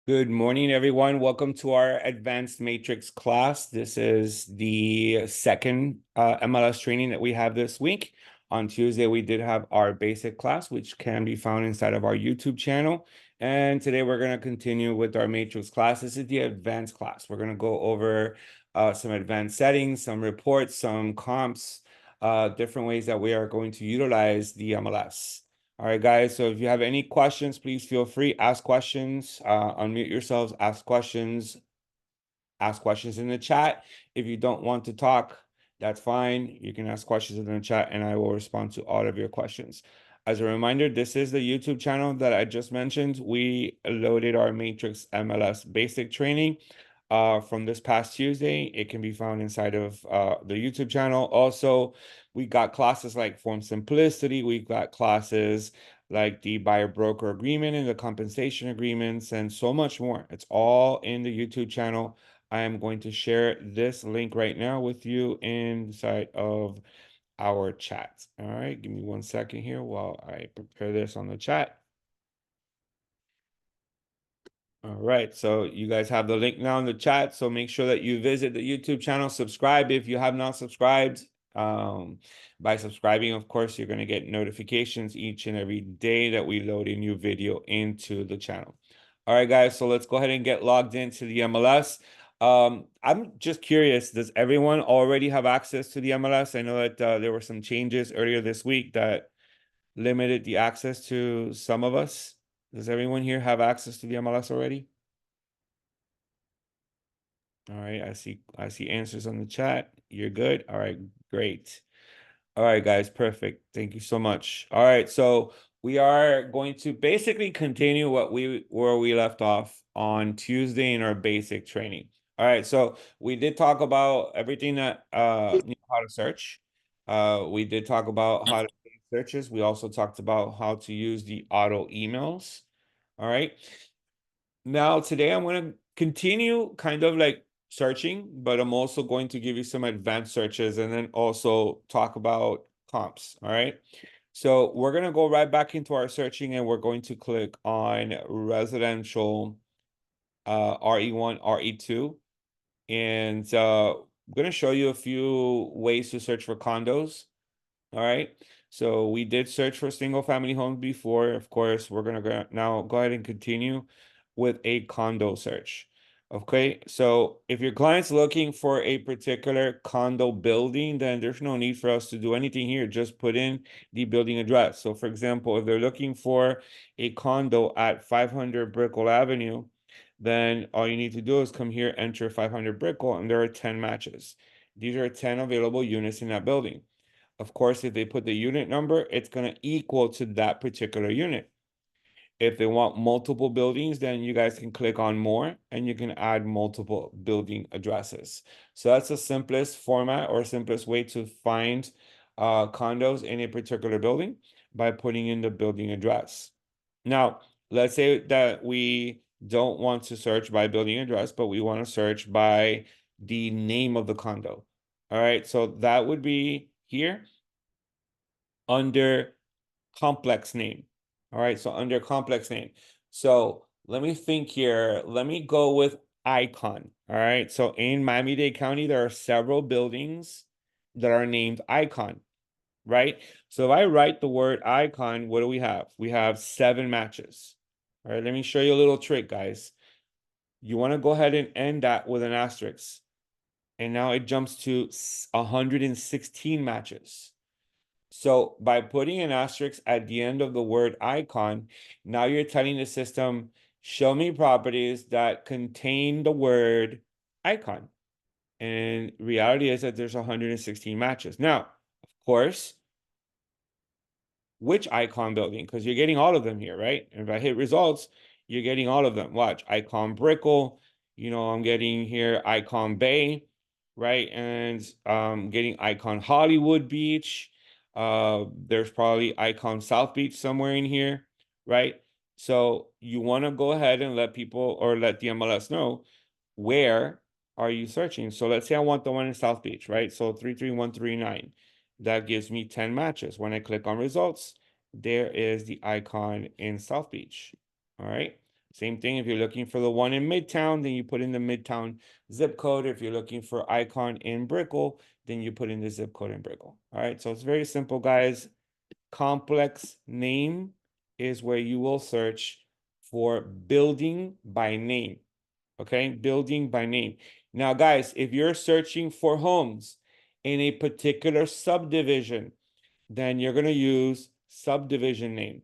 Good morning, everyone. Welcome to our advanced matrix class. This is the second MLS training that we have this week. On Tuesday, we did have our basic class, which can be found inside of our YouTube channel. And today we're going to continue with our matrix class. This is the advanced class. We're going to go over some advanced settings, some reports, some comps, different ways that we are going to utilize the MLS. All right, guys. So if you have any questions, please feel free, ask questions, unmute yourselves, ask questions in the chat. If you don't want to talk, that's fine. You can ask questions in the chat and I will respond to all of your questions. As a reminder, this is the YouTube channel that I just mentioned. We loaded our Matrix MLS basic training from this past Tuesday. It can be found inside of the YouTube channel. Also, we got classes like Form Simplicity. We got classes like the buyer broker agreement and the compensation agreements and so much more. It's all in the YouTube channel. I am going to share this link right now with you inside of our chat. All right, give me 1 second here while I prepare this on the chat. All right, so you guys have the link now in the chat. So make sure that you visit the YouTube channel, subscribe if you have not subscribed. By subscribing, of course, you're going to get notifications each and every day that we load a new video into the channel. All right, guys, so let's go ahead and get logged into the MLS. I'm just curious, does everyone already have access to the MLS? I know that there were some changes earlier this week that limited the access to some of us. Does everyone here have access to the MLS already? All right, I see answers on the chat. You're good. All right, great. All right, guys, perfect. Thank you so much. All right, so we are going to basically continue where we left off on Tuesday in our basic training. All right, so we did talk about everything that how to search. We did talk about how to do searches. We also talked about how to use the auto emails. All right. Now, today I'm going to continue kind of like searching, but I'm also going to give you some advanced searches and then also talk about comps. All right. So we're going to go right back into our searching and we're going to click on residential RE1, RE2. And I'm going to show you a few ways to search for condos. All right. So we did search for single family homes before. Of course, we're going to now go ahead and continue with a condo search. Okay. So if your client's looking for a particular condo building, then there's no need for us to do anything here. Just put in the building address. So for example, if they're looking for a condo at 500 Brickell Avenue, then all you need to do is come here, enter 500 Brickell, and there are 10 matches. These are 10 available units in that building. Of course, if they put the unit number, it's going to equal to that particular unit. If they want multiple buildings, then you guys can click on more and you can add multiple building addresses. So that's the simplest format or simplest way to find condos in a particular building by putting in the building address. Now, let's say that we don't want to search by building address, but we want to search by the name of the condo. All right, so that would be here under complex name. All right, so under complex name. So let me think here. Let me go with Icon. All right, so in Miami-Dade County, there are several buildings that are named Icon, right? So if I write the word Icon, what do we have? We have 7 matches. All right, let me show you a little trick, guys. You want to go ahead and end that with an asterisk. And now it jumps to 116 matches. So by putting an asterisk at the end of the word icon, now you're telling the system, show me properties that contain the word icon. And reality is that there's 116 matches. Now, of course, which icon building? Because you're getting all of them here, right? And if I hit results, you're getting all of them. Watch, icon Brickell, I'm getting here icon Bay, right? And getting icon Hollywood Beach. There's probably icon South Beach somewhere in here, right? So you want to go ahead and let people or let the MLS know where are you searching. So let's say I want the one in South Beach, right? So 33139. That gives me 10 matches. When I click on results, there is the icon in South Beach. All right. Same thing, if you're looking for the one in Midtown, then you put in the Midtown zip code. If you're looking for Icon in Brickell, then you put in the zip code in Brickell. All right, so it's very simple, guys. Complex name is where you will search for building by name. Okay, building by name. Now, guys, if you're searching for homes in a particular subdivision, then you're going to use subdivision name.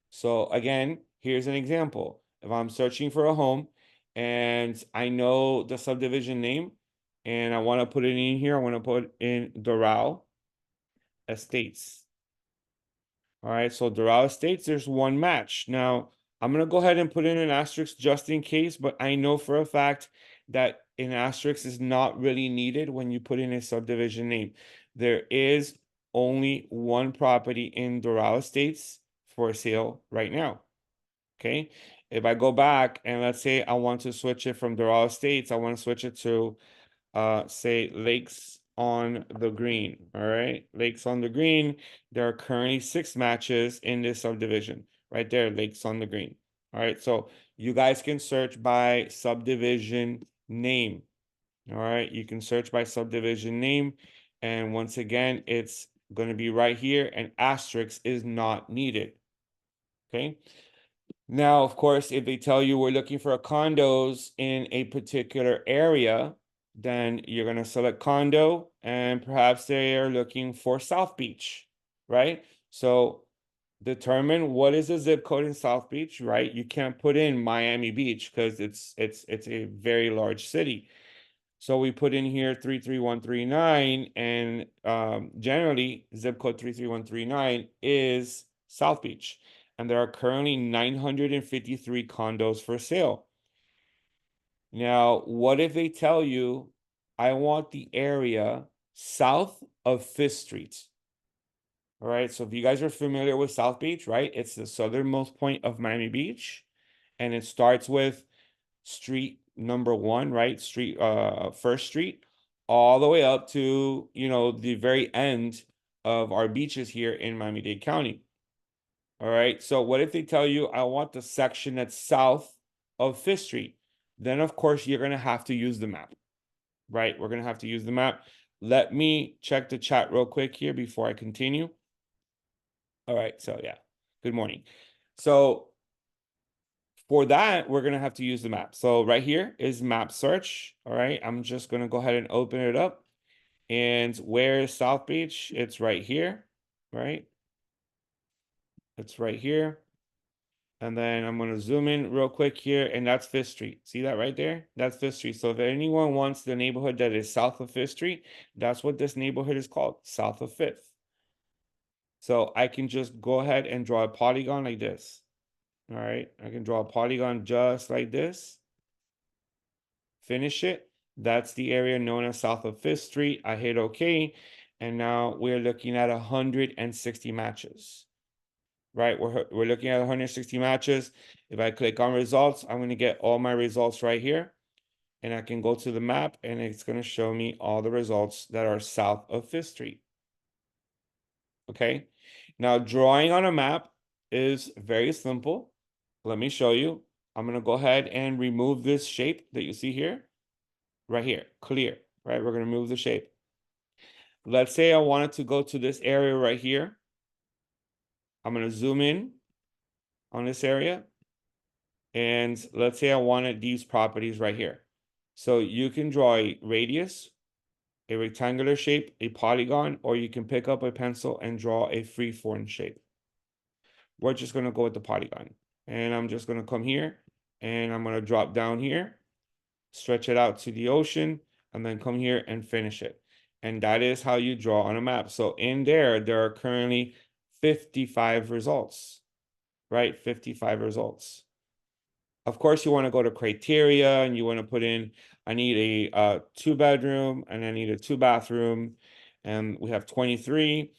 So again, here's an example. If I'm searching for a home and I know the subdivision name and I want to put it in here, I want to put in Doral Estates. All right, so Doral Estates, there's one match. Now, I'm going to go ahead and put in an asterisk just in case, but I know for a fact that an asterisk is not really needed when you put in a subdivision name. There is only one property in Doral Estates for sale right now. Okay, if I go back and let's say I want to switch it from Doral Estates, I want to switch it to say Lakes on the Green. All right, Lakes on the Green. There are currently 6 matches in this subdivision right there, Lakes on the Green. All right, so you guys can search by subdivision name. All right, you can search by subdivision name, and once again, it's going to be right here, and asterisk is not needed. Okay. Now, of course, if they tell you we're looking for condos in a particular area, then you're going to select condo, and perhaps they are looking for South Beach, right? So determine what is the zip code in South Beach, right? You can't put in Miami Beach because it's a very large city. So we put in here 33139, and generally zip code 33139 is South Beach. And there are currently 953 condos for sale. Now, what if they tell you, I want the area south of 5th Street? All right, so if you guys are familiar with South Beach, right? It's the southernmost point of Miami Beach, and it starts with street number 1, right? Street, 1st Street, all the way up to, the very end of our beaches here in Miami-Dade County. All right, so what if they tell you, I want the section that's south of 5th Street? Then, of course, you're going to have to use the map, right? We're going to have to use the map. Let me check the chat real quick here before I continue. All right, so yeah, good morning. So for that, we're going to have to use the map. So right here is map search. All right, I'm just going to go ahead and open it up. And where is South Beach? It's right here, right? It's right here. And then I'm going to zoom in real quick here, and that's 5th Street. See that right there? That's 5th Street. So if anyone wants the neighborhood that is south of 5th Street, that's what this neighborhood is called, south of 5th. So I can just go ahead and draw a polygon like this. All right, I can draw a polygon just like this. Finish it. That's the area known as south of 5th Street. I hit OK. And now we're looking at 160 matches. Right, we're looking at 160 matches. If I click on results, I'm going to get all my results right here. And I can go to the map, and it's going to show me all the results that are south of 5th Street. Okay, now drawing on a map is very simple. Let me show you. I'm going to go ahead and remove this shape that you see here. Right here, clear, right? We're going to move the shape. Let's say I wanted to go to this area right here. I'm going to zoom in on this area. And let's say I wanted these properties right here. So you can draw a radius, a rectangular shape, a polygon, or you can pick up a pencil and draw a free-form shape. We're just going to go with the polygon. And I'm just going to come here, and I'm going to drop down here, stretch it out to the ocean, and then come here and finish it. And that is how you draw on a map. So in there are currently 55 results, right? 55 results. Of course, you want to go to criteria, and you want to put in, I need a 2-bedroom, and I need a 2-bathroom, and we have 23.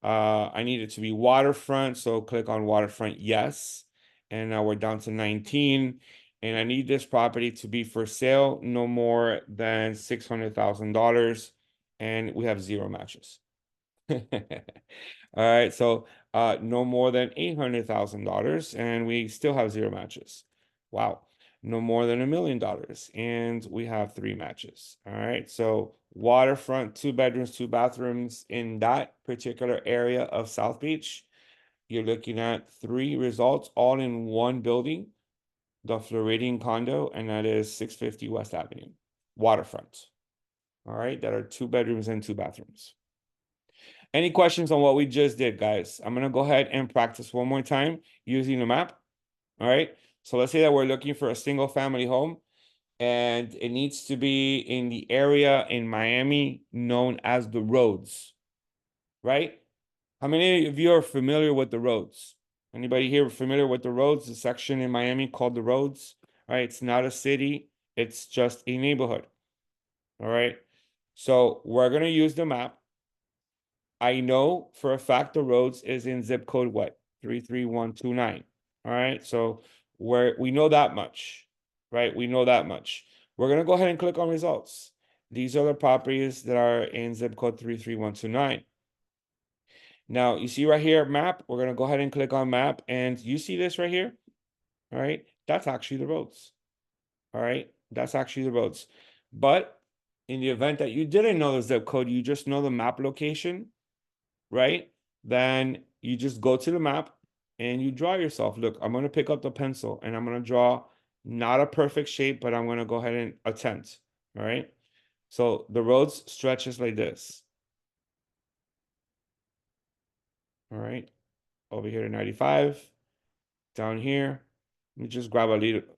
I need it to be waterfront, so click on waterfront, yes. And now we're down to 19. And I need this property to be for sale no more than $600,000, and we have 0 matches. All right, so no more than $800,000, and we still have 0 matches. Wow. No more than $1 million. And we have 3 matches. All right. So waterfront, 2 bedrooms, 2 bathrooms in that particular area of South Beach. You're looking at 3 results all in one building, the Floridian condo, and that is 650 West Avenue, waterfront. All right. That are 2 bedrooms and 2 bathrooms. Any questions on what we just did, guys? I'm going to go ahead and practice one more time using the map. All right. So let's say that we're looking for a single family home and it needs to be in the area in Miami known as the Roads, right? How many of you are familiar with the Roads? Anybody here familiar with the Roads? The section in Miami called the Roads, right? It's not a city, it's just a neighborhood. All right. So we're going to use the map. I know for a fact the Roads is in zip code what? 33129. All right. So we know that much, right? We know that much. We're going to go ahead and click on results. These are the properties that are in zip code 33129. Now, you see right here, map. We're going to go ahead and click on map. And you see this right here? All right. That's actually the Roads. All right. That's actually the Roads. But in the event that you didn't know the zip code, you just know the map location, right? Then you just go to the map and you draw yourself. Look, I'm going to pick up the pencil and I'm going to draw not a perfect shape, but I'm going to go ahead and attempt. All right. So the Roads stretches like this. All right. Over here to 95. Down here. Let me just grab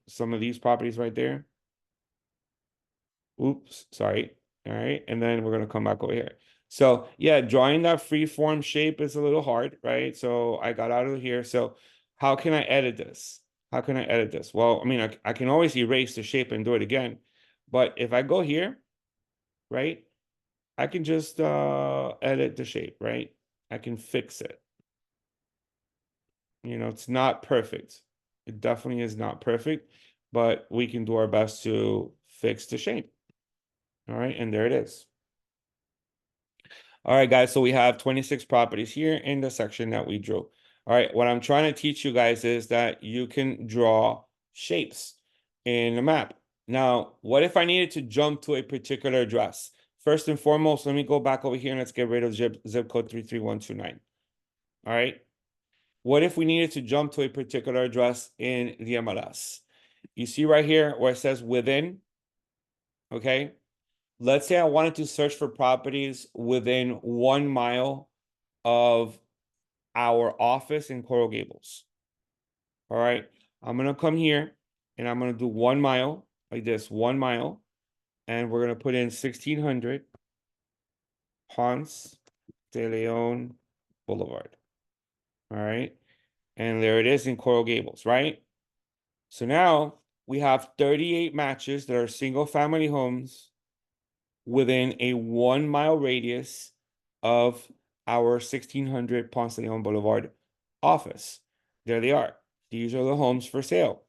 some of these properties right there. Oops, sorry. All right. And then we're going to come back over here. So yeah, drawing that free form shape is a little hard, right? So I got out of here. So how can I edit this? How can I edit this? Well, I mean, I can always erase the shape and do it again. But if I go here, right, I can just edit the shape, right? I can fix it. You know, it's not perfect. It definitely is not perfect, but we can do our best to fix the shape. All right, and there it is. All right, guys, so we have 26 properties here in the section that we drew. All right, what I'm trying to teach you guys is that you can draw shapes in the map. Now, what if I needed to jump to a particular address? First and foremost, let me go back over here and let's get rid of zip code 33129. All right. What if we needed to jump to a particular address in the MLS? You see right here where it says within, okay? Let's say I wanted to search for properties within 1 mile of our office in Coral Gables. All right. I'm going to come here and I'm going to do 1 mile like this, 1 mile. And we're going to put in 1600 Ponce de Leon Boulevard. All right. And there it is in Coral Gables, right? So now we have 38 matches that are single family homes within a 1 mile radius of our 1600 Ponce de Leon Boulevard office. There they are. These are the homes for sale.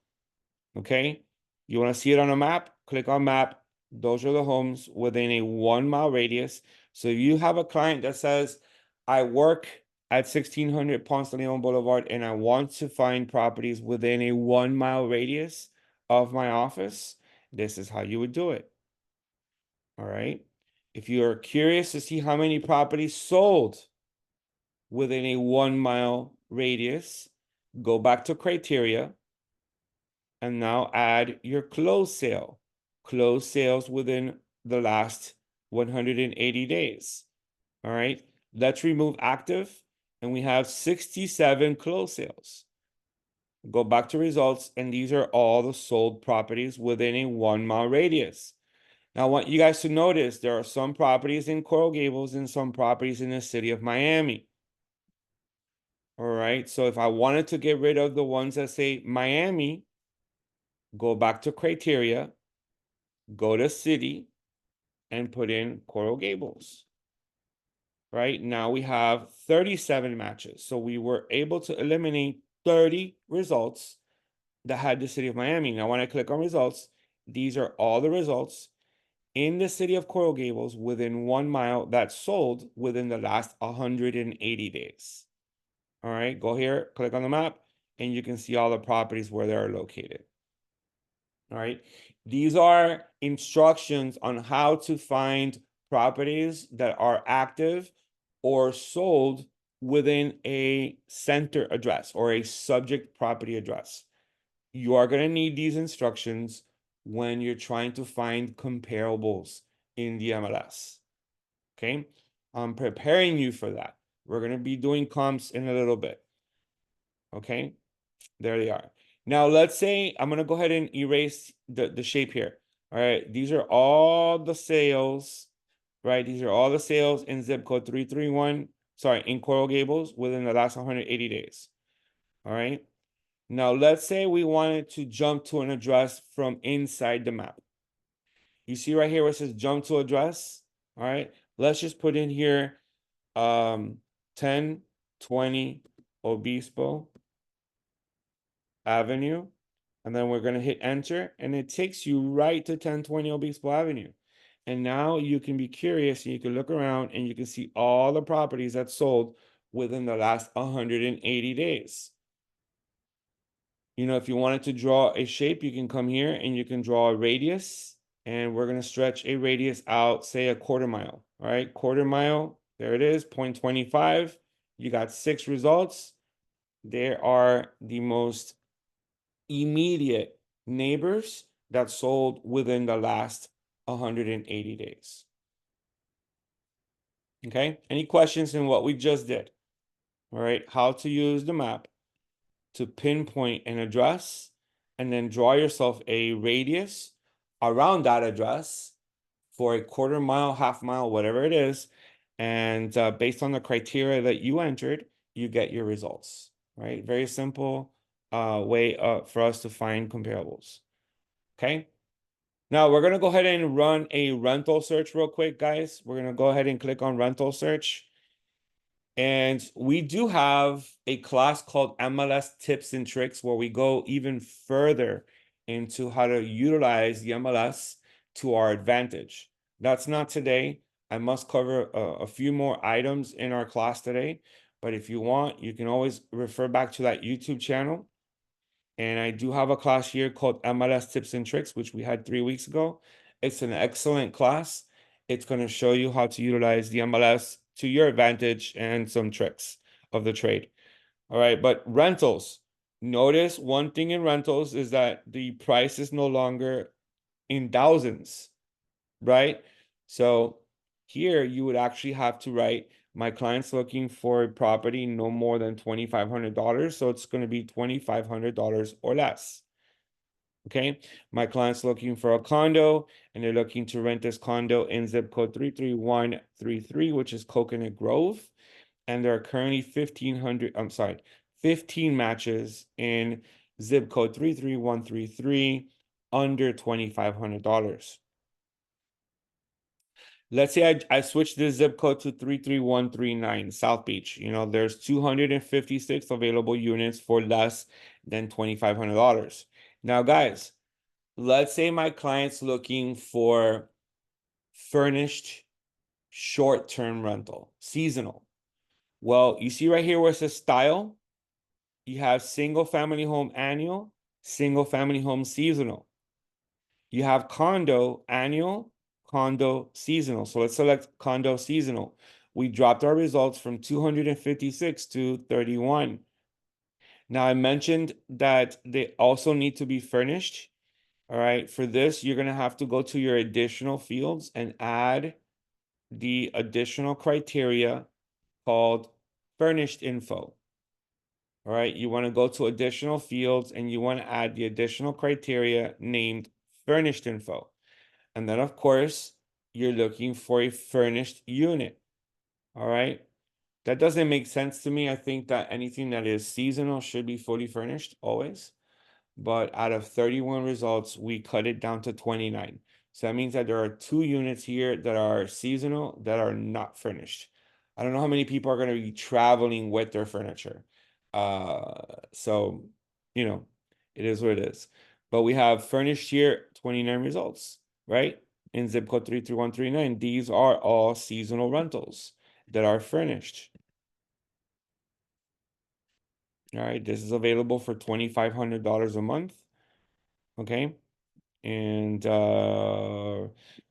Okay. You want to see it on a map? Click on map. Those are the homes within a 1 mile radius. So you have a client that says, I work at 1600 Ponce de Leon Boulevard and I want to find properties within a 1 mile radius of my office. This is how you would do it. All right. If you are curious to see how many properties sold within a 1 mile radius, go back to criteria and now add your closed sale. Closed sales within the last 180 days. All right. Let's remove active and we have 67 closed sales. Go back to results and these are all the sold properties within a 1 mile radius. Now, I want you guys to notice there are some properties in Coral Gables and some properties in the city of Miami. All right. So if I wanted to get rid of the ones that say Miami, go back to criteria, go to city, and put in Coral Gables. Right now we have 37 matches. So we were able to eliminate 30 results that had the city of Miami. Now, when I click on results, these are all the results in the city of Coral Gables within 1 mile that sold within the last 180 days. All right, go here, click on the map, and you can see all the properties where they are located. All right. These are instructions on how to find properties that are active or sold within a center address or a subject property address. You are going to need these instructions when you're trying to find comparables in the MLS. Okay. I'm preparing you for that. We're going to be doing comps in a little bit. Okay. There they are. Now, let's say I'm going to go ahead and erase the shape here. All right. These are all the sales, right? These are all the sales in zip code 331, sorry, in Coral Gables within the last 180 days. All right. Now, let's say we wanted to jump to an address from inside the map. You see right here where it says jump to address. All right. Let's just put in here 1020 Obispo Avenue. And then we're going to hit enter. And it takes you right to 1020 Obispo Avenue. And now you can be curious and you can look around and you can see all the properties that sold within the last 180 days. You know, if you wanted to draw a shape, you can come here and you can draw a radius. And we're going to stretch a radius out, say a quarter mile. All right, quarter mile. There it is, 0.25. You got 6 results. There are the most immediate neighbors that sold within the last 180 days. Okay, any questions in what we just did? All right, how to use the map to pinpoint an address and then draw yourself a radius around that address for a quarter mile, half mile, whatever it is. And based on the criteria that you entered, you get your results, right? Very simple way for us to find comparables. Okay. Now we're going to go ahead and run a rental search real quick, guys. We're going to go ahead and click on rental search. And we do have a class called MLS Tips and Tricks where we go even further into how to utilize the MLS to our advantage. That's not today. I must cover a few more items in our class today. But if you want, you can always refer back to that YouTube channel. And I do have a class here called MLS Tips and Tricks, which we had 3 weeks ago. It's an excellent class. It's going to show you how to utilize the MLS to your advantage and some tricks of the trade. All right, but rentals. Notice one thing in rentals is that the price is no longer in thousands, right? So here you would actually have to write, my client's looking for a property no more than $2,500. So it's going to be $2,500 or less. Okay. My client's looking for a condo and they're looking to rent this condo in zip code 33133, which is Coconut Grove. And there are currently 15 matches in zip code 33133 under $2,500. Let's say I switch this zip code to 33139 South Beach. You know, there's 256 available units for less than $2,500. Now, guys, let's say my client's looking for furnished short-term rental, seasonal. Well, you see right here where it says style, you have single family home annual, single family home seasonal. You have condo annual, condo seasonal. So let's select condo seasonal. We dropped our results from 256 to 31. Now I mentioned that they also need to be furnished. All right, for this, you're gonna have to go to your additional fields and add the additional criteria called furnished info. All right, you want to go to additional fields and you want to add the additional criteria named furnished info. And then, of course, you're looking for a furnished unit. All right. That doesn't make sense to me. I think that anything that is seasonal should be fully furnished always. But out of 31 results, we cut it down to 29. So that means that there are 2 units here that are seasonal that are not furnished. I don't know how many people are going to be traveling with their furniture. So, you know, it is what it is. But we have furnished here 29 results, right? In zip code 33139. These are all seasonal rentals that are furnished. All right, this is available for $2,500 a month. Okay. And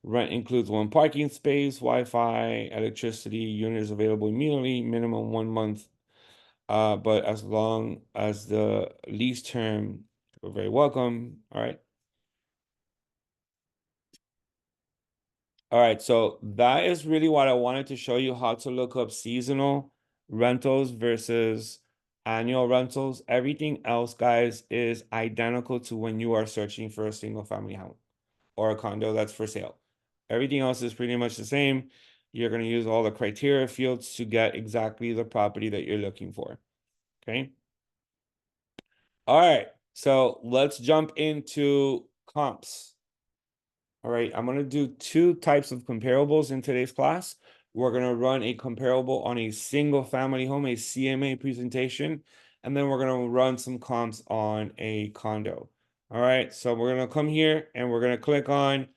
rent includes one parking space, Wi-Fi, electricity, unit is available immediately, minimum 1 month. But as long as the lease term, you're very welcome. All right. All right, so that is really what I wanted to show you, how to look up seasonal rentals versus annual rentals. Everything else, guys, is identical to when you are searching for a single family home or a condo that's for sale. Everything else is pretty much the same. You're going to use all the criteria fields to get exactly the property that you're looking for. Okay. All right, so let's jump into comps. All right, I'm going to do two types of comparables in today's class. We're going to run a comparable on a single family home, a CMA presentation, and then we're going to run some comps on a condo. All right, so we're going to come here and we're going to click on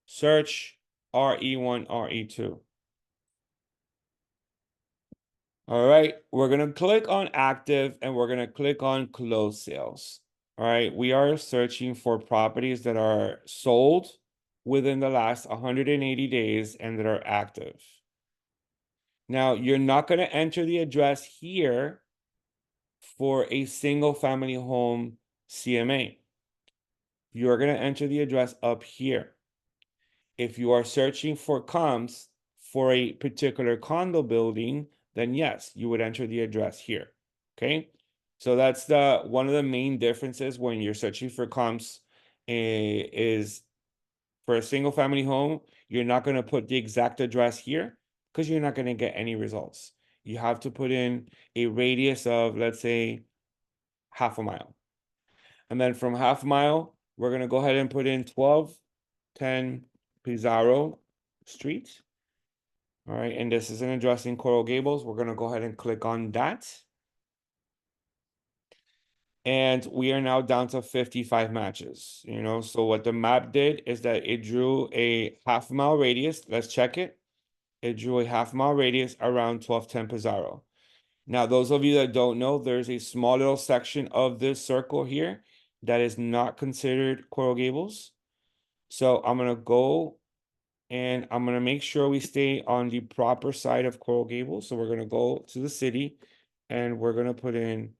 search RE1, RE2. All right, we're going to click on active and we're going to click on close sales. All right, we are searching for properties that are sold within the last 180 days and that are active. Now, you're not going to enter the address here for a single family home CMA. You're going to enter the address up here. If you are searching for comps for a particular condo building, then yes, you would enter the address here. Okay. So that's the one of the main differences when you're searching for comps is for a single family home, you're not going to put the exact address here because you're not going to get any results. You have to put in a radius of, let's say, half a mile. And then from half mile, we're going to go ahead and put in 1210 Pizarro Street. All right, and this is an address in Coral Gables. We're going to go ahead and click on that. And we are now down to 55 matches. So what the map did is that it drew a half-mile radius. Let's check it. It drew a half-mile radius around 1210 Pizarro. Now, those of you that don't know, there's a small little section of this circle here that is not considered Coral Gables. So I'm going to go and I'm going to make sure we stay on the proper side of Coral Gables. So we're going to go to the city and we're going to put in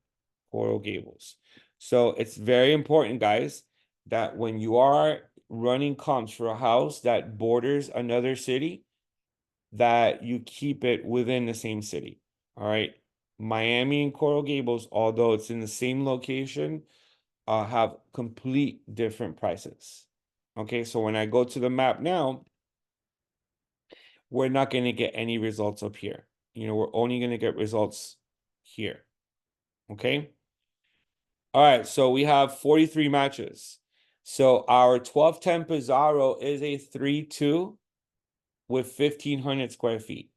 Coral Gables. So it's very important, guys, that when you are running comps for a house that borders another city, that you keep it within the same city. All right. Miami and Coral Gables, although it's in the same location, have complete different prices. Okay, so when I go to the map now, we're not going to get any results up here. We're only going to get results here. Okay. All right, so we have 43 matches. So our 1210 Pizarro is a 3-2 with 1,500 square feet.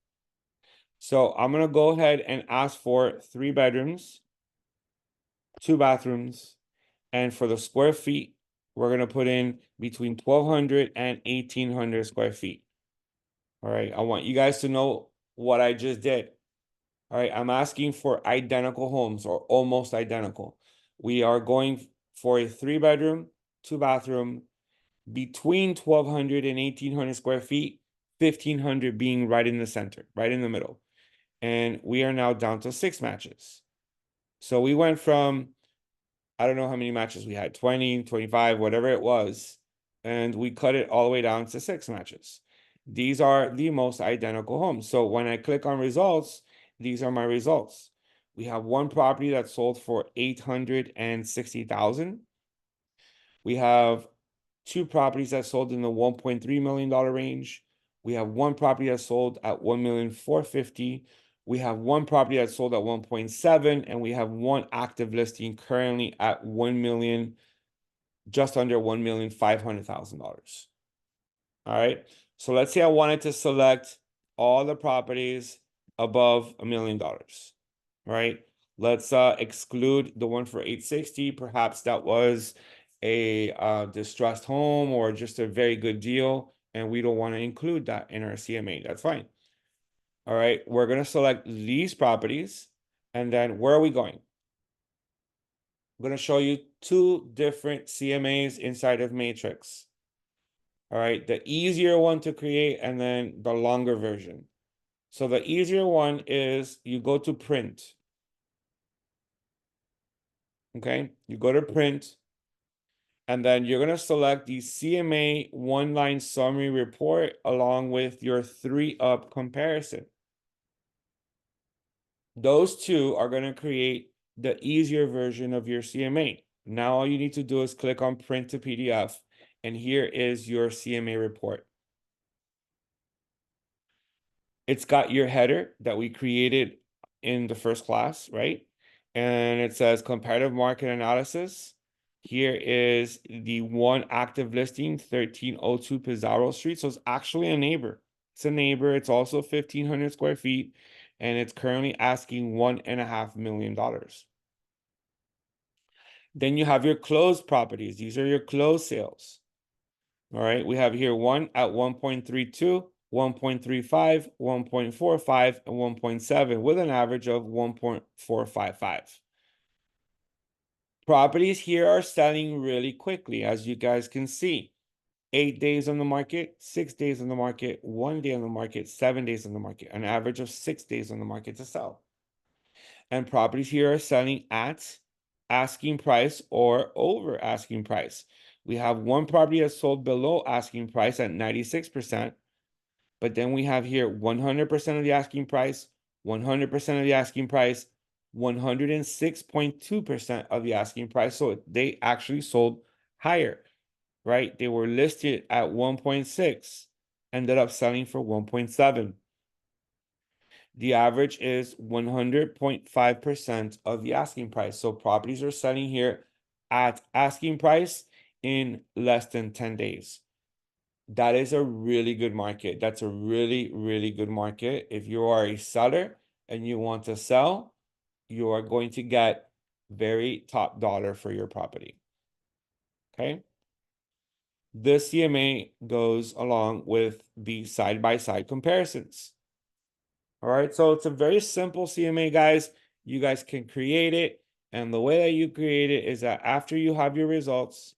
So I'm going to go ahead and ask for 3 bedrooms, 2 bathrooms, and for the square feet, we're going to put in between 1,200 and 1,800 square feet. All right, I want you guys to know what I just did. All right, I'm asking for identical homes or almost identical. We are going for a 3-bedroom, 2-bathroom, between 1,200 and 1,800 square feet, 1,500 being right in the center, right in the middle. And we are now down to 6 matches. So we went from, I don't know how many matches we had, 20, 25, whatever it was, and we cut it all the way down to 6 matches. These are the most identical homes. So when I click on results, these are my results. We have one property that sold for $860,000. We have 2 properties that sold in the $1.3 million range. We have 1 property that sold at $1,450,000. We have 1 property that sold at 1.7, and we have 1 active listing currently at 1 million, just under $1,500,000. All right. So let's say I wanted to select all the properties above $1 million. All right. Let's exclude the one for 860. Perhaps that was a distressed home or just a very good deal, and we don't want to include that in our CMA. That's fine. All right. We're going to select these properties, and then where are we going? I'm going to show you two different CMAs inside of Matrix. All right, the easier one to create and then the longer version. So the easier one is you go to print. Okay, you go to print, and then you're going to select the CMA one-line summary report along with your 3-up comparison. Those two are going to create the easier version of your CMA. Now all you need to do is click on print to PDF, and here is your CMA report. It's got your header that we created in the first class, right? And it says comparative market analysis. Here is the one active listing, 1302 Pizarro Street. So it's actually a neighbor. It's a neighbor. It's also 1,500 square feet, and it's currently asking $1.5 million. Then you have your closed properties. These are your closed sales. All right, we have here one at 1.32, 1.35, 1.45, and 1.7 with an average of 1.455. Properties here are selling really quickly, as you guys can see. 8 days on the market, 6 days on the market, 1 day on the market, 7 days on the market, an average of 6 days on the market to sell. And properties here are selling at asking price or over asking price. We have one property that's sold below asking price at 96%, but then we have here 100% of the asking price, 100% of the asking price, 106.2% of the asking price. So they actually sold higher, right? They were listed at 1.6, ended up selling for 1.7. The average is 100.5% of the asking price. So properties are selling here at asking price in less than 10 days. That is a really good market. That's a really, really good market. If you are a seller and you want to sell, you are going to get very top dollar for your property. Okay. The CMA goes along with the side-by-side comparisons. All right, so it's a very simple CMA, guys. You guys can create it. And the way that you create it is that after you have your results,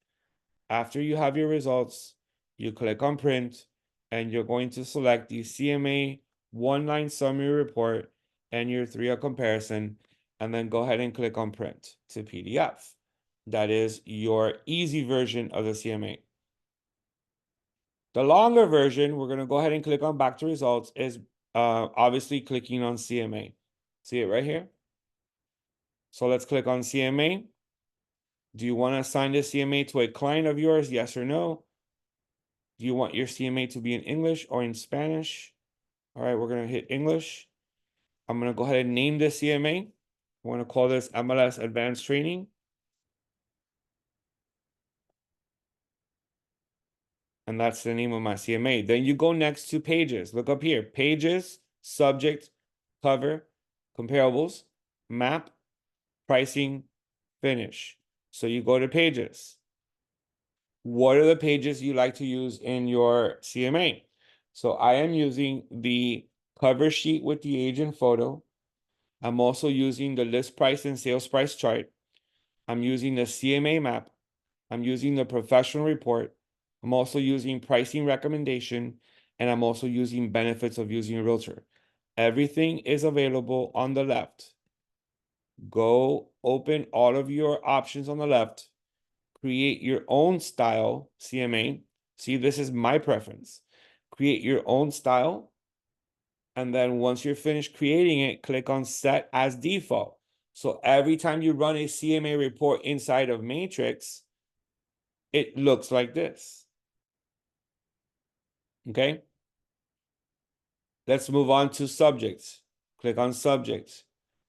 you click on print, and you're going to select the CMA one-line summary report and your 3-up comparison, and then go ahead and click on print to PDF. That is your easy version of the CMA. The longer version, we're going to go ahead and click on back to results, is obviously clicking on CMA. See it right here? So let's click on CMA. Do you want to assign this CMA to a client of yours? Yes or no? Do you want your CMA to be in English or in Spanish? All right, we're going to hit English. I'm going to go ahead and name this CMA. I want to call this MLS Advanced Training. And that's the name of my CMA. Then you go next to pages. Look up here. Pages, subject, cover, comparables, map, pricing, finish. So you go to pages. What are the pages you like to use in your CMA? So I am using the cover sheet with the agent photo. I'm also using the list price and sales price chart. I'm using the CMA map. I'm using the professional report. I'm also using pricing recommendation, and I'm also using benefits of using a realtor. Everything is available on the left. Go open all of your options on the left. Create your own style CMA. See, this is my preference. Create your own style. And then once you're finished creating it, click on set as default. So every time you run a CMA report inside of Matrix, it looks like this. Okay. Let's move on to subjects. Click on subjects.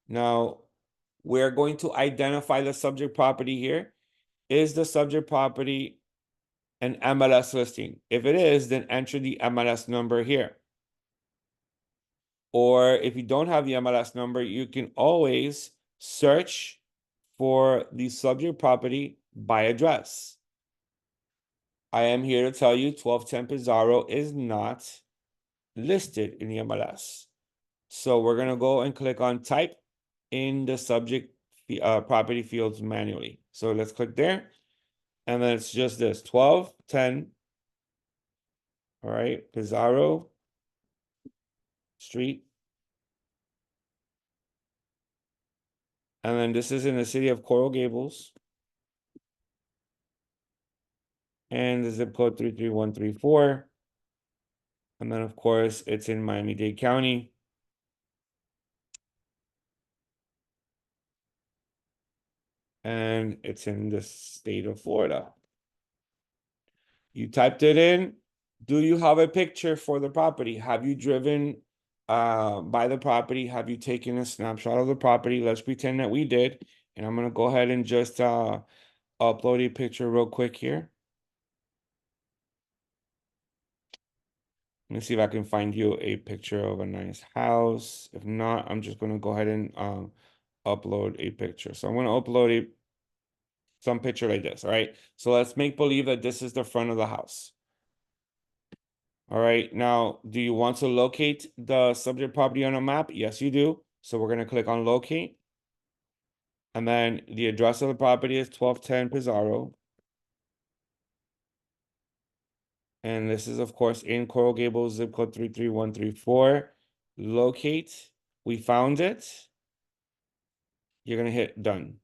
Now, we're going to identify the subject property here. Is the subject property an MLS listing? If it is, then enter the MLS number here. Or if you don't have the MLS number, you can always search for the subject property by address. I am here to tell you 1210 Pizarro is not listed in the MLS. So we're going to go and click on type in the subject property fields manually. So let's click there. And then it's just this 1210. All right, Pizarro Street. And then this is in the city of Coral Gables. And the zip code 33134. And then, of course, it's in Miami-Dade County. And it's in the state of Florida. You typed it in. Do you have a picture for the property? Have you driven by the property? Have you taken a snapshot of the property? Let's pretend that we did. And I'm going to go ahead and just upload a picture real quick here. Let me see if I can find you a picture of a nice house. If not, I'm just going to go ahead and upload a picture. So I'm going to upload some picture like this. All right. So let's make believe that this is the front of the house. All right. Now, do you want to locate the subject property on a map? Yes, you do. So we're going to click on locate. And then the address of the property is 1210 Pizarro. And this is, of course, in Coral Gables, zip code 33134. Locate. We found it. You're going to hit done.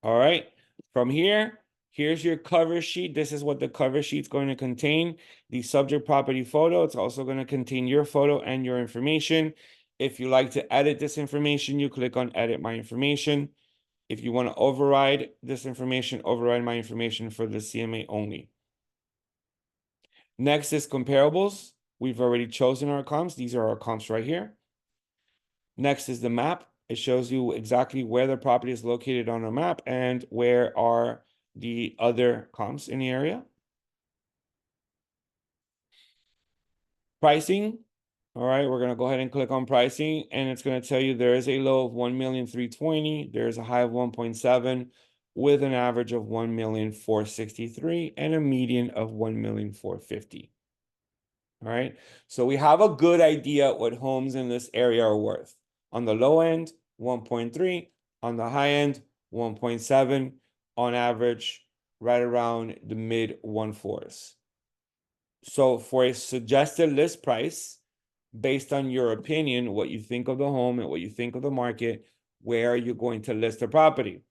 All right. From here, here's your cover sheet. This is what the cover sheet's going to contain. The subject property photo. It's also going to contain your photo and your information. If you like to edit this information, you click on edit my information. If you want to override this information, override my information for the CMA only. Next is comparables. We've already chosen our comps. These are our comps right here. Next is the map. It shows you exactly where the property is located on a map and where are the other comps in the area. Pricing. All right, we're going to go ahead and click on pricing, and it's going to tell you there is a low of 1,320,000. There's a high of 1.7 with an average of 1,463,000 and a median of 1,450,000. All right, so we have a good idea what homes in this area are worth. On the low end, 1.3. On the high end, 1.7. On average, right around the mid 1.4s. So for a suggested list price, based on your opinion, what you think of the home and what you think of the market, where are you going to list the property?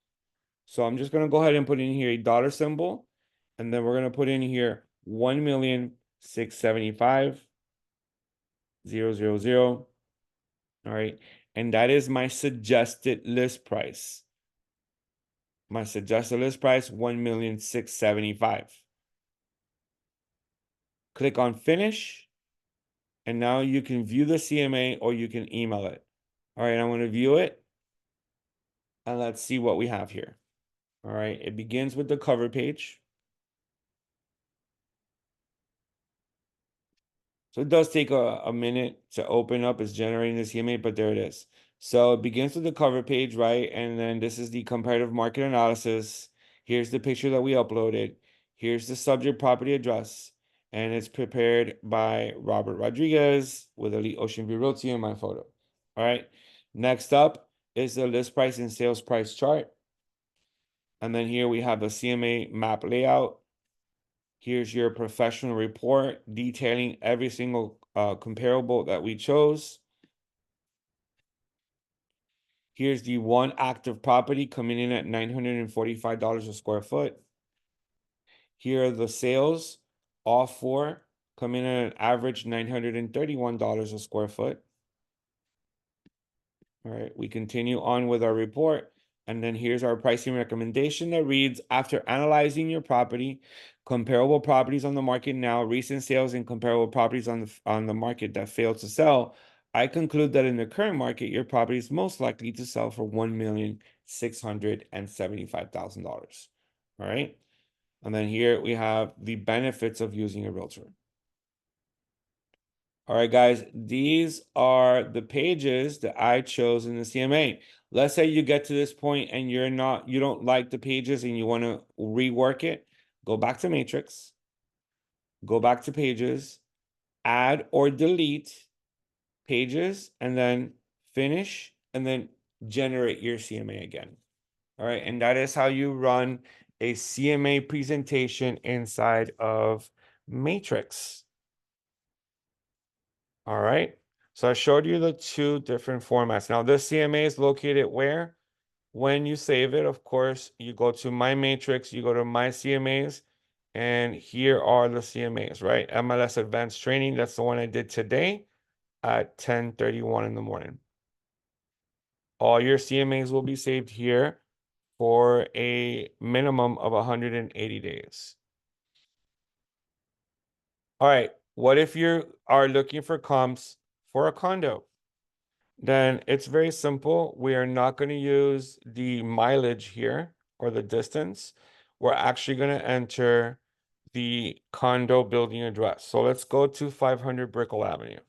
So I'm just going to go ahead and put in here a dollar symbol, and then we're going to put in here 1,675,000. All right. And that is my suggested list price. My suggested list price, 1,675,000. Click on finish. And now you can view the CMA or you can email it. All right, I'm going to view it. And let's see what we have here. All right, it begins with the cover page. So it does take a minute to open up. It's generating the CMA, but there it is. So it begins with the cover page, right? And then this is the comparative market analysis. Here's the picture that we uploaded. Here's the subject property address. And it's prepared by Robert Rodriguez with Elite Ocean View Realty in my photo. All right. Next up is the list price and sales price chart. And then here we have a CMA map layout. Here's your professional report detailing every single comparable that we chose. Here's the one active property coming in at $945 a square foot. Here are the sales, all four coming in at an average $931 a square foot. All right, we continue on with our report. And then here's our pricing recommendation that reads, after analyzing your property, comparable properties on the market now, recent sales and comparable properties on the market that failed to sell, I conclude that in the current market, your property is most likely to sell for $1,675,000. All right. And then here we have the benefits of using a realtor. All right, guys, these are the pages that I chose in the CMA. Let's say you get to this point and you don't like the pages and you want to rework it. Go back to Matrix, go back to pages, add or delete pages, and then finish, and then generate your CMA again. All right, and that is how you run a CMA presentation inside of Matrix. All right, so I showed you the two different formats. Now, this CMA is located where? When you save it, of course, you go to My Matrix, you go to My CMAs, and here are the CMAs, right? MLS Advanced Training, that's the one I did today at 10:31 in the morning. All your CMAs will be saved here for a minimum of 180 days. All right, what if you are looking for comps for a condo? Then it's very simple. We are not going to use the mileage here or the distance. We're actually going to enter the condo building address. So let's go to 500 Brickell Avenue.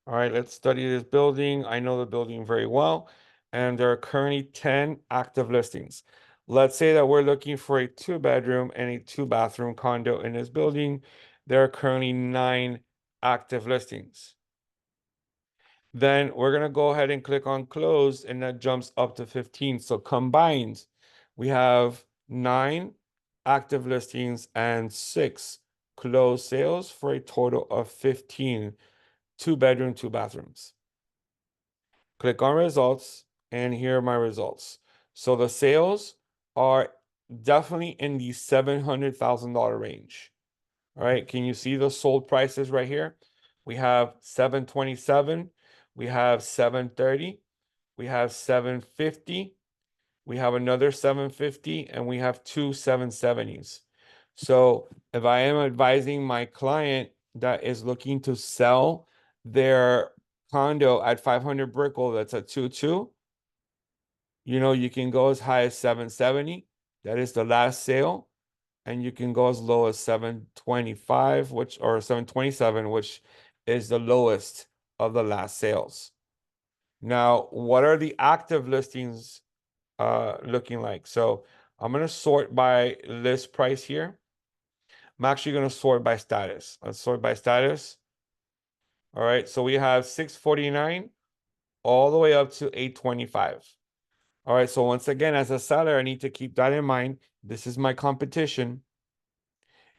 All right, let's study this building. I know the building very well, and there are currently 10 active listings. Let's say that we're looking for a 2-bedroom and a 2-bathroom condo in this building. There are currently 9 active listings. Then we're going to go ahead and click on close, and that jumps up to 15. So combined, we have 9 active listings and 6 closed sales for a total of 15 2-bedroom, 2 bathrooms. Click on results, and here are my results. So the sales are definitely in the $700,000 range. All right, can you see the sold prices right here? We have 727, we have 730, we have 750, we have another 750, and we have two 770s. So if I am advising my client that is looking to sell their condo at 500 Brickell, that's a 2.2, you can go as high as 770. That is the last sale. And you can go as low as 725, or 727, which is the lowest of the last sales. Now, what are the active listings looking like? So I'm going to sort by list price here. I'm actually going to sort by status. Let's sort by status. All right, so we have 649 all the way up to 825. All right, so once again, as a seller, I need to keep that in mind. This is my competition,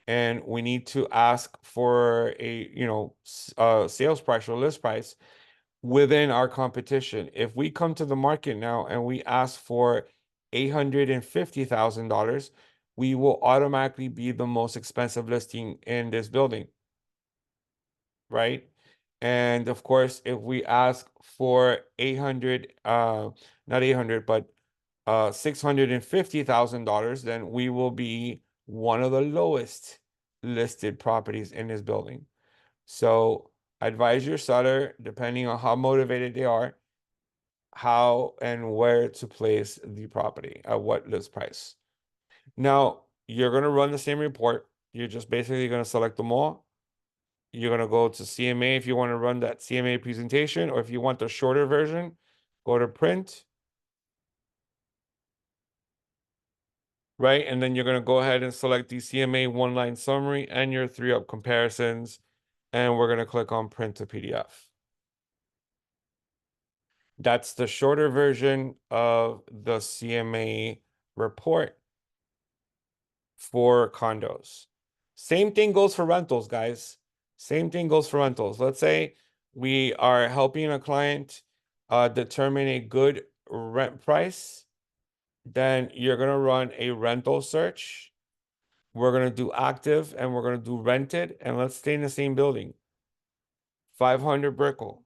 and we need to ask for a sales price or list price within our competition. If we come to the market now and we ask for $850,000, we will automatically be the most expensive listing in this building, right? And of course, if we ask for 800, not 800, but $650,000, then we will be one of the lowest listed properties in this building. So advise your seller, depending on how motivated they are, how and where to place the property at what list price. Now, you're going to run the same report. You're just basically going to select them all. You're going to go to CMA if you want to run that CMA presentation, or if you want the shorter version, go to print, right? And then you're going to go ahead and select the CMA 1-line summary and your 3-up comparisons. And we're going to click on print to PDF. That's the shorter version of the CMA report for condos. Same thing goes for rentals, guys. Same thing goes for rentals. Let's say we are helping a client determine a good rent price. Then you're going to run a rental search. We're going to do active, and we're going to do rented. And let's stay in the same building. 500 Brickell.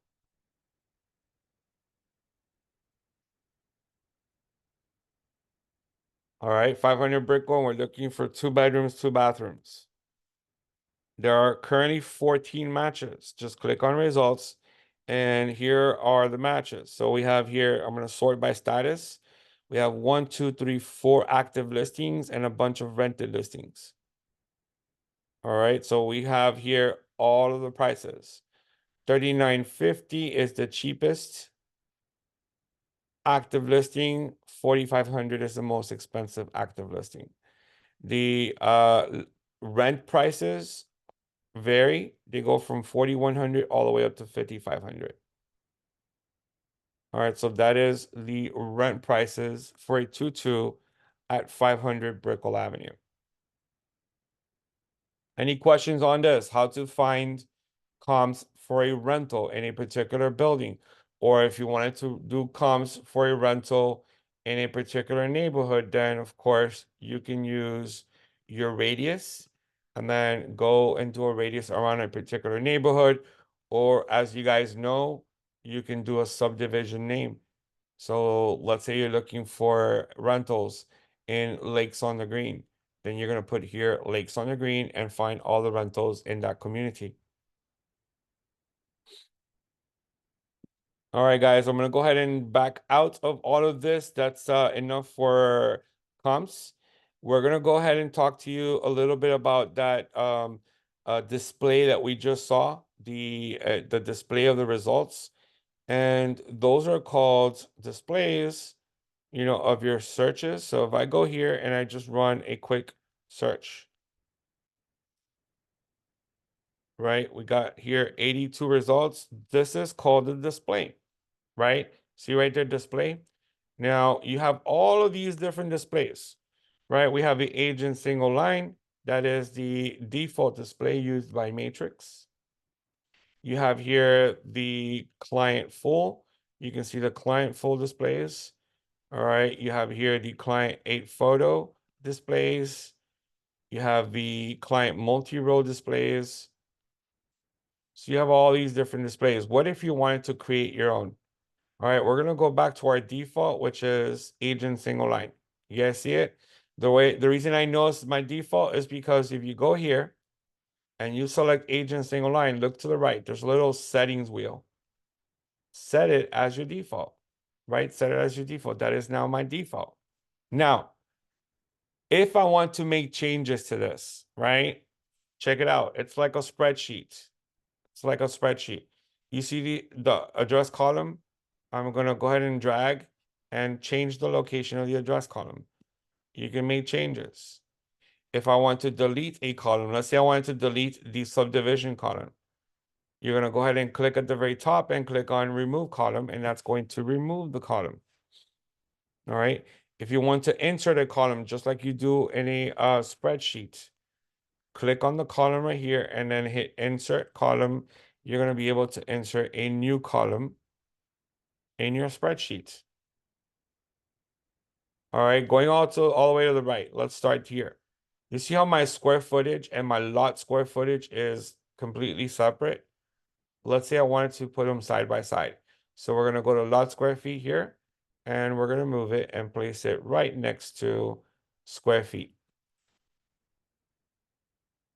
All right, 500 Brickell, and we're looking for 2 bedrooms, 2 bathrooms. There are currently 14 matches. Just click on results, and here are the matches. So we have here, I'm going to sort by status. We have 1, 2, 3, 4 active listings and a bunch of rented listings. All right, so we have here all of the prices. $39.50 is the cheapest active listing. $4,500 is the most expensive active listing. The rent prices vary. They go from $4,100 all the way up to $5,500. All right, so that is the rent prices for a 2-2 at 500 Brickell Avenue. Any questions on this? How to find comps for a rental in a particular building, or if you wanted to do comps for a rental in a particular neighborhood, then of course you can use your radius and then go and do a radius around a particular neighborhood, or as you guys know, you can do a subdivision name. So let's say you're looking for rentals in Lakes on the Green, then you're going to put here Lakes on the Green and find all the rentals in that community. All right, guys, I'm gonna go ahead and back out of all of this. That's enough for comps. We're gonna go ahead and talk to you a little bit about that display that we just saw, the display of the results. And those are called displays, of your searches. So if I go here and I just run a quick search, right? We got here 82 results. This is called the display, right? See right there, display. Now you have all of these different displays, right? We have the agent single line. That is the default display used by Matrix. You have here the client full. You can see the client full displays. All right. You have here the client 8 photo displays. You have the client multi-row displays. So you have all these different displays. What if you wanted to create your own? All right, we're gonna go back to our default, which is agent single line. You guys see it? The reason I know it's my default is because if you go here and you select agent single line, look to the right, there's a little settings wheel. Set it as your default, right? Set it as your default. That is now my default. Now, if I want to make changes to this, right? Check it out. It's like a spreadsheet. It's like a spreadsheet. You see the address column? I'm gonna go ahead and drag and change the location of the address column. You can make changes. If I want to delete a column, let's say I wanted to delete the subdivision column. You're gonna go ahead and click at the very top and click on remove column, and that's going to remove the column. All right. If you want to insert a column, just like you do in a spreadsheet, click on the column right here and then hit insert column. You're going to be able to insert a new column in your spreadsheet. All right, going all the way to the right. Let's start here. You see how my square footage and my lot square footage is completely separate? Let's say I wanted to put them side by side. So we're going to go to lot square feet here, and we're going to move it and place it right next to square feet.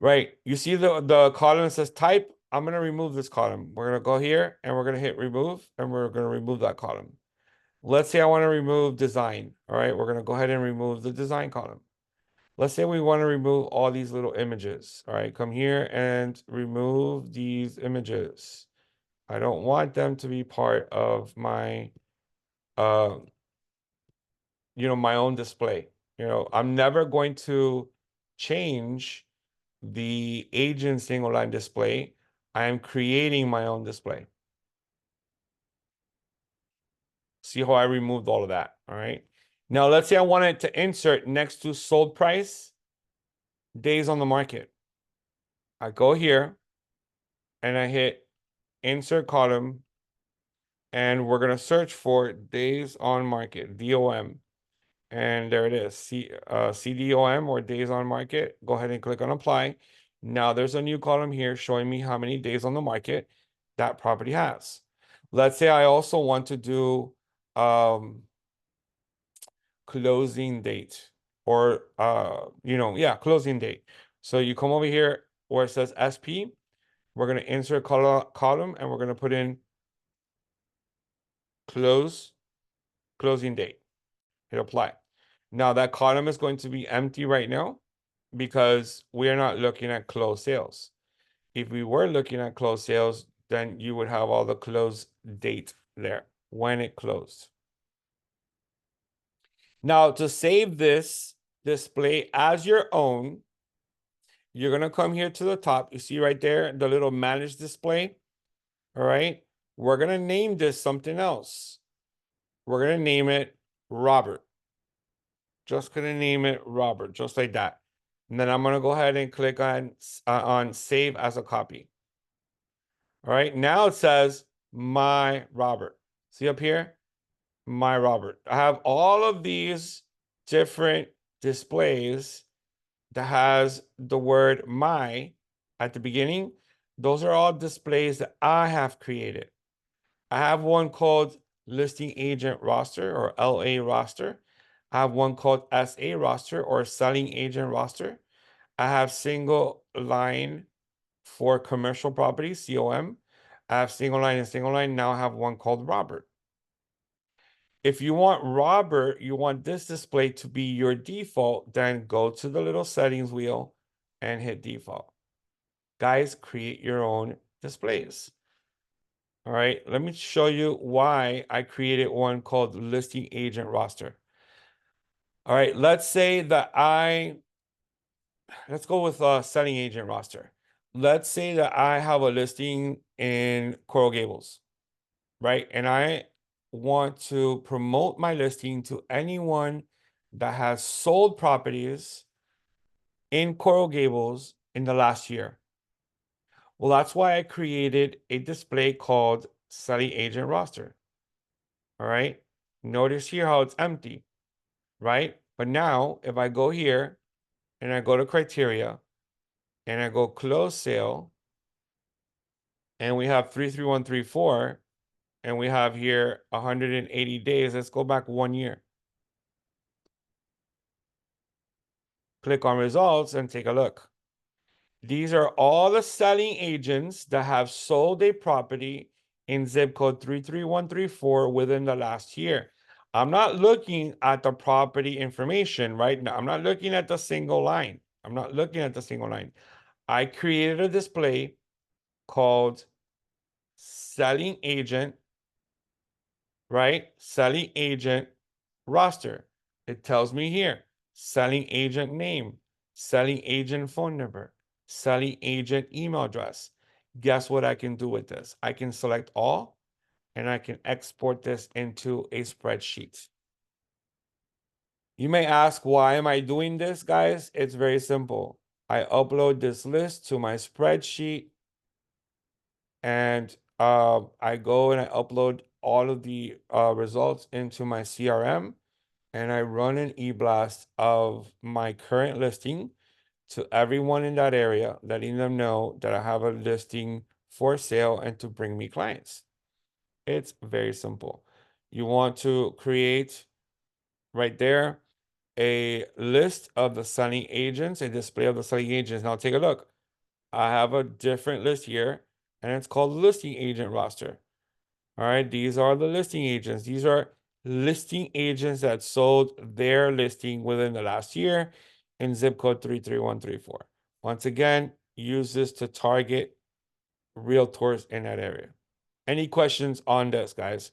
Right. You see the column that says type? I'm going to remove this column. We're going to go here and we're going to hit remove, and we're going to remove that column. Let's say I want to remove design. All right. We're going to go ahead and remove the design column. Let's say we want to remove all these little images. All right. Come here and remove these images. I don't want them to be part of my, uh, my own display. I'm never going to change the agent single line display. I am creating my own display. See how I removed all of that, all right? Now, let's say I wanted to insert next to sold price, days on the market. I go here and I hit insert column, and we're going to search for days on market, DOM. And there it is, CDOM, or days on market. Go ahead and click on apply. Now there's a new column here showing me how many days on the market that property has. Let's say I also want to do closing date, or closing date. So you come over here where it says SP. We're going to insert column and we're going to put in closing date. Hit apply. Now that column is going to be empty right now because we are not looking at closed sales. If we were looking at closed sales, then you would have all the close date there, when it closed. Now, to save this display as your own, you're going to come here to the top. You see right there, the little manage display. All right. We're going to name this something else. We're going to name it Robert. Just going to name it Robert, just like that. And then I'm going to go ahead and click on save as a copy. All right, now it says my Robert. See up here? My Robert. I have all of these different displays that has the word my at the beginning. Those are all displays that I have created. I have one called listing agent roster or LA roster. I have one called SA roster or selling agent roster. I have single line for commercial properties, COM. I have single line and single line. Now I have one called Robert. If you want Robert, you want this display to be your default, then go to the little settings wheel and hit default. Guys, create your own displays. All right, let me show you why I created one called listing agent roster. All right, let's say that let's go with selling agent roster. Let's say that I have a listing in Coral Gables, right? And I want to promote my listing to anyone that has sold properties in Coral Gables in the last year. Well, that's why I created a display called selling agent roster. All right. Notice here how it's empty, right? But now if I go here and I go to criteria and I go close sale and we have 33134 and we have here 180 days. Let's go back 1 year. Click on results and take a look. These are all the selling agents that have sold a property in zip code 33134 within the last year. I'm not looking at the property information right now. I'm not looking at the single line. I'm not looking at the single line. I created a display called selling agent, right? Selling agent roster. It tells me here, selling agent name, selling agent phone number, selling agent email address. Guess what I can do with this? I can select all and I can export this into a spreadsheet. You may ask, why am I doing this, guys? It's very simple. I upload this list to my spreadsheet and I go and I upload all of the results into my CRM and I run an e-blast of my current listing to everyone in that area, letting them know that I have a listing for sale and to bring me clients. It's very simple. You want to create right there a list of the selling agents, a display of the selling agents. Now take a look. I have a different list here, and it's called listing agent roster. All right, these are the listing agents. These are listing agents that sold their listing within the last year in zip code 33134. Once again, use this to target realtors in that area. Any questions on this, guys?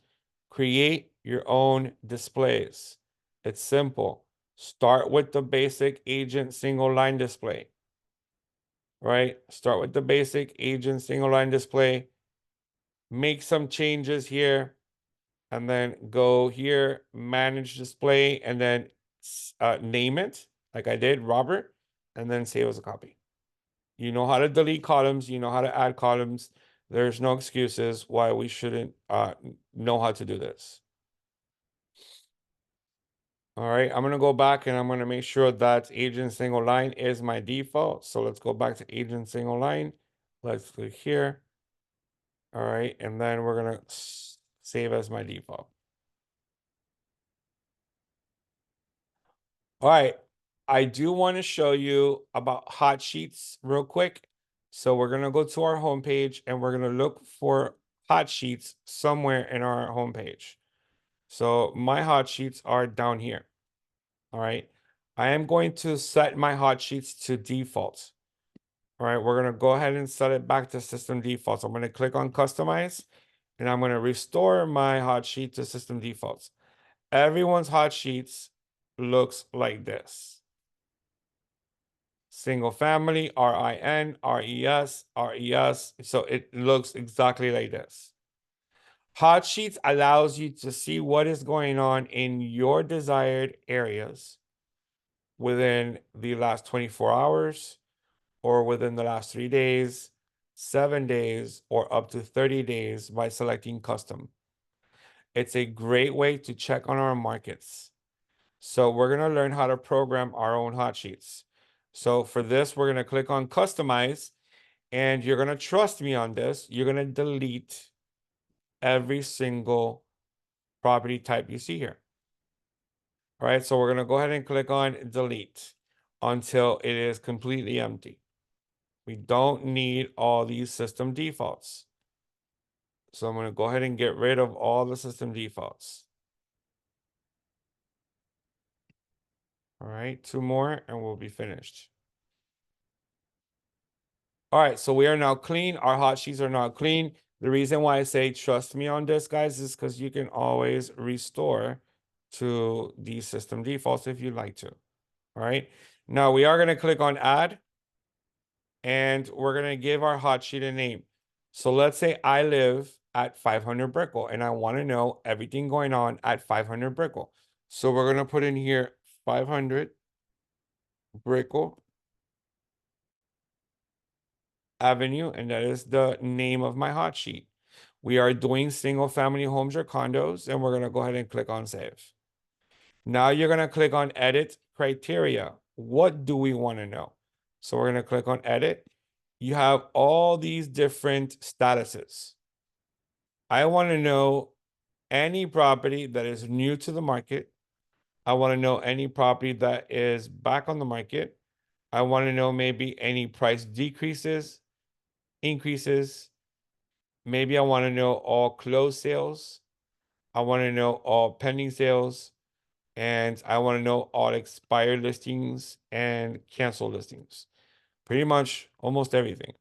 Create your own displays. It's simple. Start with the basic agent single line display, right? Start with the basic agent single line display. Make some changes here and then go here, manage display, and then name it like I did, Robert, and then save as a copy. You know how to delete columns, you know how to add columns. There's no excuses why we shouldn't know how to do this. All right, I'm gonna go back and I'm gonna make sure that agent single line is my default. So let's go back to agent single line. Let's click here. All right, and then we're gonna save as my default. All right, I do want to show you about hot sheets real quick. So we're gonna go to our homepage and we're gonna look for hot sheets somewhere in our homepage. So my hot sheets are down here. All right, I am going to set my hot sheets to default. All right, we're gonna go ahead and set it back to system defaults. I'm gonna click on customize and I'm gonna restore my hot sheet to system defaults. Everyone's hot sheets looks like this. Single family, RIN, RES, RES. So it looks exactly like this. Hot Sheets allows you to see what is going on in your desired areas within the last 24 hours or within the last 3 days, 7 days, or up to 30 days by selecting custom. It's a great way to check on our markets. So we're going to learn how to program our own hot sheets. So for this, we're going to click on customize, and you're going to trust me on this. You're going to delete every single property type you see here. All right, so we're going to go ahead and click on delete until it is completely empty. We don't need all these system defaults. So I'm going to go ahead and get rid of all the system defaults. All right, 2 more and we'll be finished. All right, so we are now clean. Our hot sheets are now clean. The reason why I say trust me on this, guys, is because you can always restore to these system defaults if you'd like to. All right, now we are going to click on add, and we're going to give our hot sheet a name. So let's say I live at 500 Brickell and I want to know everything going on at 500 Brickell. So we're going to put in here 500 Brickell Avenue, and that is the name of my hot sheet. We are doing single family homes or condos, and we're going to go ahead and click on save. Now you're going to click on edit criteria. What do we want to know? So we're going to click on edit. You have all these different statuses. I want to know any property that is new to the market. I want to know any property that is back on the market. I want to know maybe any price decreases, increases. Maybe I want to know all closed sales. I want to know all pending sales. And I want to know all expired listings and canceled listings. Pretty much almost everything,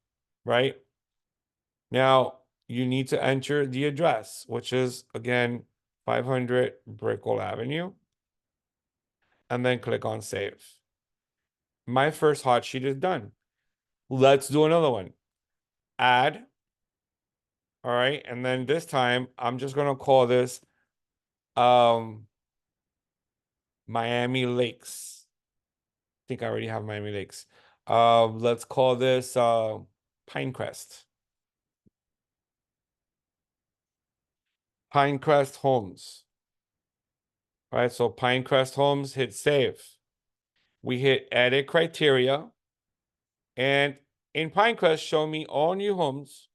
right? Now, you need to enter the address, which is, again, 500 Brickell Avenue, and then click on save. My first hot sheet is done. Let's do another one. Add. All right. And then this time, I'm just going to call this Miami Lakes. I think I already have Miami Lakes. Let's call this Pinecrest. Pinecrest Homes. All right, so Pinecrest Homes, hit save. We hit edit criteria. And in Pinecrest, show me all new homes,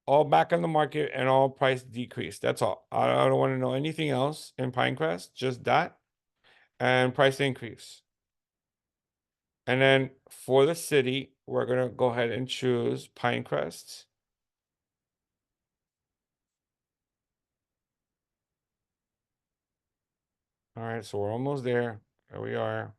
all back on the market, and all price decrease. That's all. I don't want to know anything else in Pinecrest, just that and price increase. And then for the city, we're going to go ahead and choose Pinecrest. All right, so we're almost there. There we are.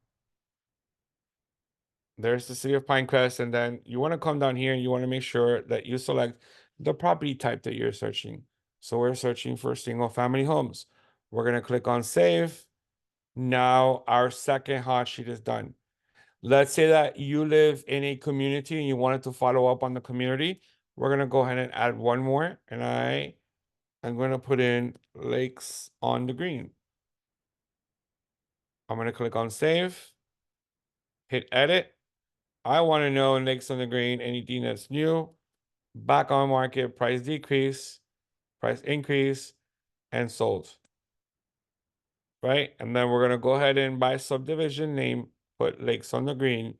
There's the city of Pinecrest, and then you want to come down here and you want to make sure that you select the property type that you're searching. So we're searching for single family homes. We're going to click on save. Now our second hot sheet is done. Let's say that you live in a community and you wanted to follow up on the community. We're going to go ahead and add one more, and I'm going to put in Lakes on the Green. I'm going to click on save, hit edit. I want to know in Lakes on the Green anything that's new, back on market, price decrease, price increase, and sold. Right? And then we're going to go ahead and by subdivision name, put Lakes on the Green.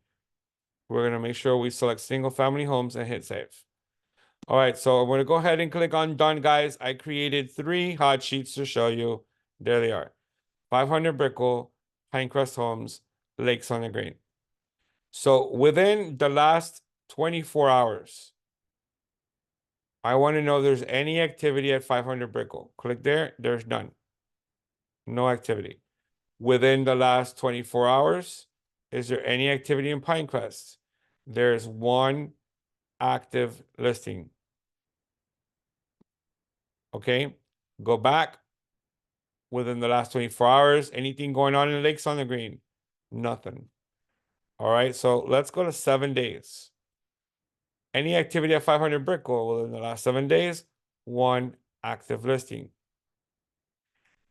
We're going to make sure we select single family homes and hit save. All right, so I'm going to go ahead and click on done, guys. I created 3 hot sheets to show you. There they are. 500 Brickell, Pinecrest Homes, Lakes on the Green. So within the last 24 hours, I want to know if there's any activity at 500 Brickell. Click there. There's none. No activity. Within the last 24 hours, is there any activity in Pinecrest? There's 1 active listing. Okay. Go back. Within the last 24 hours, anything going on in Lakes on the Green? Nothing. All right. So let's go to 7 days. Any activity at 500 Brickell within the last 7 days? 1 active listing.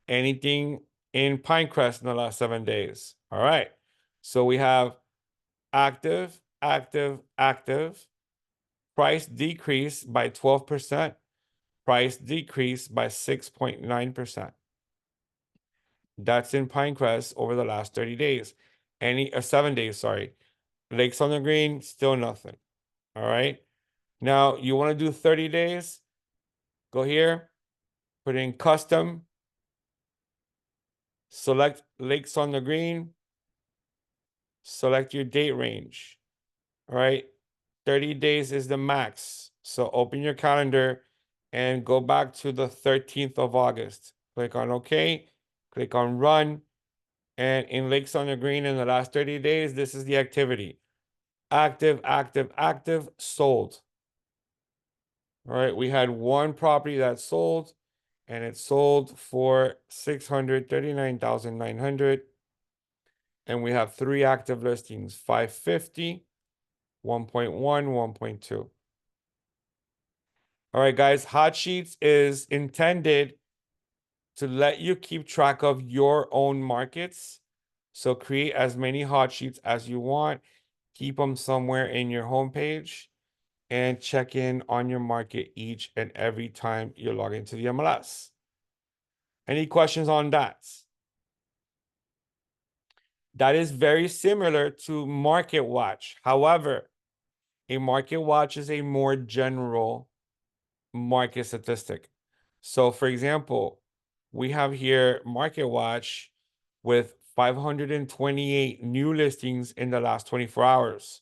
Anything in Pinecrest in the last 7 days. All right. So we have active, active, active. Price decreased by 12%. Price decreased by 6.9%. That's in Pinecrest over the last 30 days. 7 days, sorry. Lakes on the Green, still nothing. All right. Now you want to do 30 days? Go here, put in custom, select Lakes on the Green, select your date range. All right. 30 days is the max. So open your calendar and go back to the 13th of August. Click on OK, click on run. And in Lakes on the Green in the last 30 days, this is the activity. Active, active, active, sold. All right, we had one property that sold, and it sold for $639,900. And we have 3 active listings, 550, 1.1, 1.2. All right, guys, hot sheets is intended to let you keep track of your own markets. So create as many hot sheets as you want, keep them somewhere in your homepage, and check in on your market each and every time you log into the MLS. Any questions on that? That is very similar to Market Watch. However, a Market Watch is a more general market statistic. So, for example, we have here Market Watch with 528 new listings in the last 24 hours,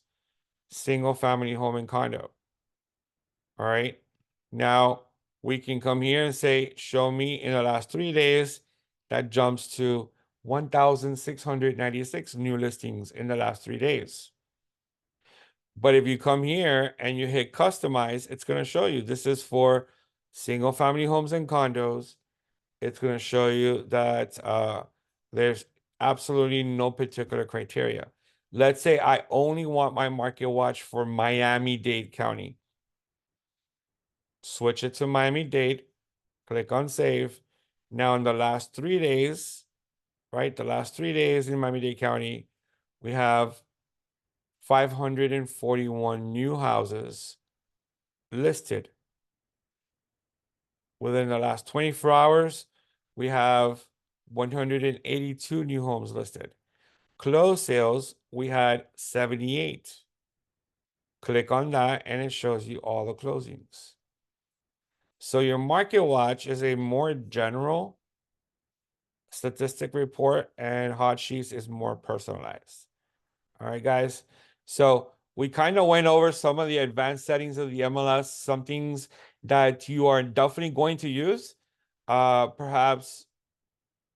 single family home and condo. All right. Now we can come here and say, show me in the last 3 days. That jumps to 1,696 new listings in the last 3 days. But if you come here and you hit customize, it's going to show you this is for single family homes and condos. It's going to show you that there's absolutely no particular criteria. Let's say I only want my market watch for Miami-Dade County. Switch it to Miami-Dade, click on save. Now in the last 3 days, right? The last 3 days in Miami-Dade County, we have 541 new houses listed. Within the last 24 hours, we have 182 new homes listed. Closed sales, we had 78. Click on that and it shows you all the closings. So your market watch is a more general statistic report, and hot sheets is more personalized. All right, guys. So we kind of went over some of the advanced settings of the MLS, some things that you are definitely going to use. Perhaps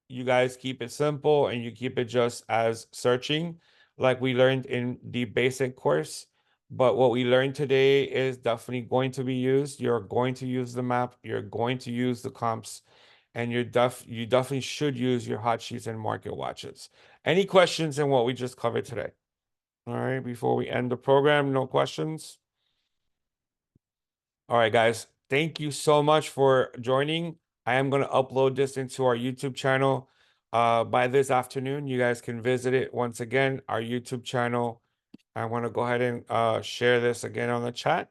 you guys keep it simple and you keep it just as searching, like we learned in the basic course. But what we learned today is definitely going to be used. You're going to use the map, you're going to use the comps, and you definitely should use your hot sheets and market watches. Any questions in what we just covered today? All right, before we end the program, no questions? All right, guys, thank you so much for joining. I am going to upload this into our YouTube channel by this afternoon. You guys can visit it once again, our YouTube channel. I want to go ahead and share this again on the chat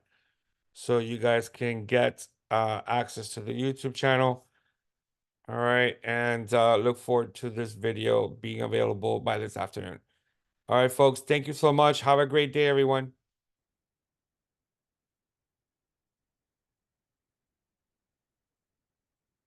so you guys can get access to the YouTube channel. All right, and look forward to this video being available by this afternoon. All right, folks, thank you so much. Have a great day, everyone.